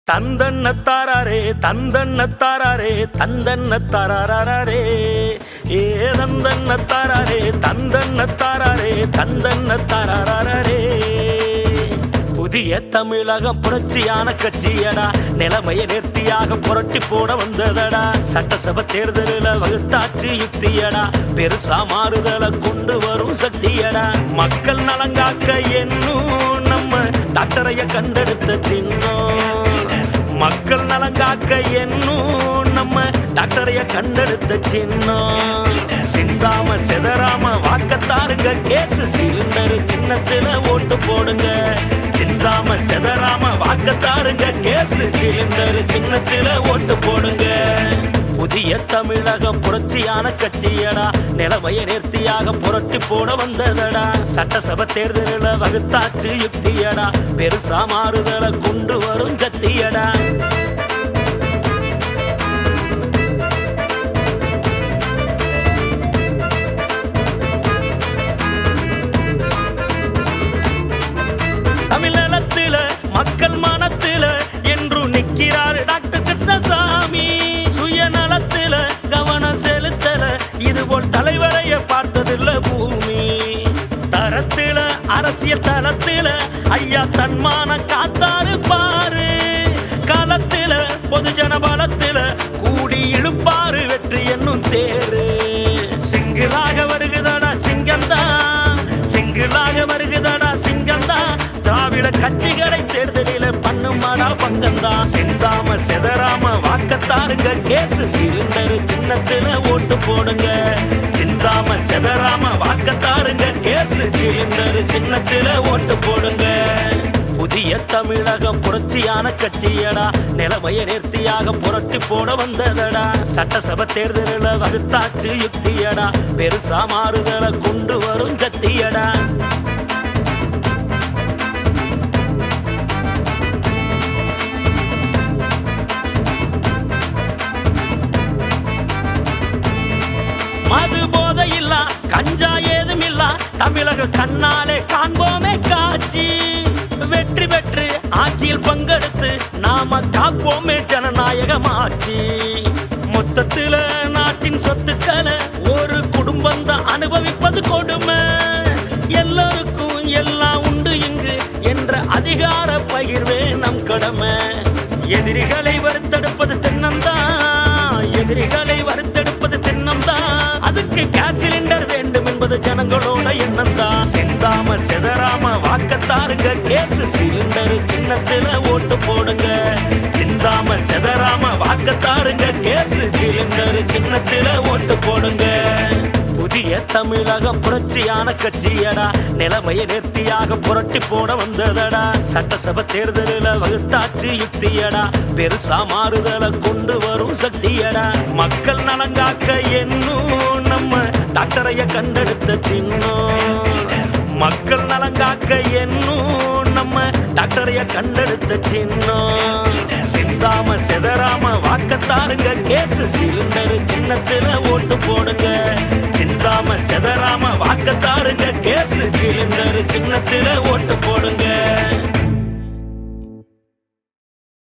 தந்தன்னத்தாரே தந்தன்னத்தாரே தந்தன்னத்தாரே ஏ தந்தன்னத்தாரே தந்தன்னத்தாரே தந்தன்னத்தாரே புதிய தமிழகம் புரட்சியான கட்சியடா நிலைமையை நேர்த்தியாக புரட்டி போட வந்ததடா சட்டசபை தேர்தலில் வகுத்தாட்சி யுக்தியடா பெருசா மாறுதலை கொண்டு வரும் சக்தியடா மக்கள் நலங்காக்க என்னும் நம்ம டாக்டரைய கண்டெடுத்த சின்னம் மக்கள் நலங்காக்க என்னும் நம்ம டாக்டரைய கண்டெடுத்த சின்னம் சிந்தாம செதறாம வாக்கத்தாருங்க கேஸ் சிலிண்டர் சின்னத்துல ஓட்டு போடுங்க சிந்தாம செதறாம வாக்கத்தாருங்க கேஸ் சிலிண்டர் சின்னத்துல ஓட்டு போடுங்க புதிய தமிழகம் புரட்சியான கட்சியடா நிலைமையை நேர்த்தியாக புரட்டி போட வந்ததடா சட்டசபை தேர்தலில் வகுத்தாச்சு யுக்தியடா பெருசா மாறுதலை கொண்டு வரும் சக்தியடா தமிழகத்தில மக்கள் மனத்தில என்று நிற்கிறார் டாக்டர் கிருஷ்ணசாமி சுயநலத்தில கவனம் செலுத்தல இதுபோல் தலைவரைய பார்த்ததில்ல பூமி தரத்தில அரசியல் தளத்தில ஐயா தன்மான காத்தாரு பாரு காலத்தில பொதுஜன பலத்தில கூடி இழுப்பாரு வெற்றி என்னும் தேரு சிங்கிளாக வருகுதடா சிங்கந்தா சிங்கிளாக வருகுதடா சிங்கந்தா திராவிட கட்சிகளை தேர்தலில் பண்ணுமாடா பங்கந்தா சிந்தாம செதறாம வாக்கத்தாருங்க கேஸ் சிலிண்டர் சின்னத்துல ஓட்டு போடுங்க சிந்தாம செதறாம வாக்கத்தாருங்க கேஸ் சிலிண்டர் சின்னத்துல ஓட்டு போடுங்க புதிய தமிழகம் புரட்சியான கட்சியடா நிலைமையை நேர்த்தியாக புரட்டி போட வந்ததடா சட்டசபை தேர்தலில் வகுத்தாச்சு யுக்தியடா பெருசா மாறுதலை கொண்டு வரும் சக்தியடா மது போதை இல்ல கஞ்சா ஏதும் இல்ல தமிழக கண்ணாலே காண்போமே காட்சி வெற்றி பெற்று ஆட்சியில் பங்கெடுத்து நாம காப்போமே ஜனநாயகம் ஆட்சி மொத்தத்துல நாட்டின் சொத்துக்களை ஒரு குடும்பம் தான் அனுபவிப்பது கொடுமை எல்லாருக்கும் எல்லாம் உண்டு இங்கு என்ற அதிகார பகிர்வே நம் கடமை எதிரிகளை வறுத்தெடுப்பது தென்னம்தான் எதிரிகளை வறுத்தெடுப்பது தென்னம்தான் அதுக்கு கேஸ் சிலிண்டர் வேண்டும் என்பது ஜனங்களோட எண்ணம் தான் சிந்தாம செதறாம வாக்கத்தாருங்க கேஸ் சிலிண்டர் சின்னத்துல ஓட்டு போடுங்க சிந்தாம செதறாம வாக்கத்தாருங்க கேஸ் சிலிண்டர் சின்னத்துல ஓட்டு போடுங்க புதிய தமிழகம் புரட்சியான கட்சியடா நிலைமையை நேர்த்தியாக புரட்டி போட வந்ததடா சட்டசபை தேர்தலில் வகுத்தாச்சு யுக்தியடா பெருசா மாறுதலை கொண்டு வரும் சக்தியடா மக்கள் நலங்காக்க என்னும் நம்ம டாக்டரைய கண்டெடுத்த சின்னம் மக்கள் நலங்காக்க என்னும் நம்ம டாக்டரைய கண்டெடுத்த சின்னம் சிந்தாம செதறாம வாக்கத்தாருங்க கேஸ் சிலிண்டர் சின்னத்துல ஓட்டு போடுங்க சிந்தாம செதறாம வாக்கத்தாருங்க கேஸ் சிலிண்டர் சின்னத்துல ஓட்டு போடுங்க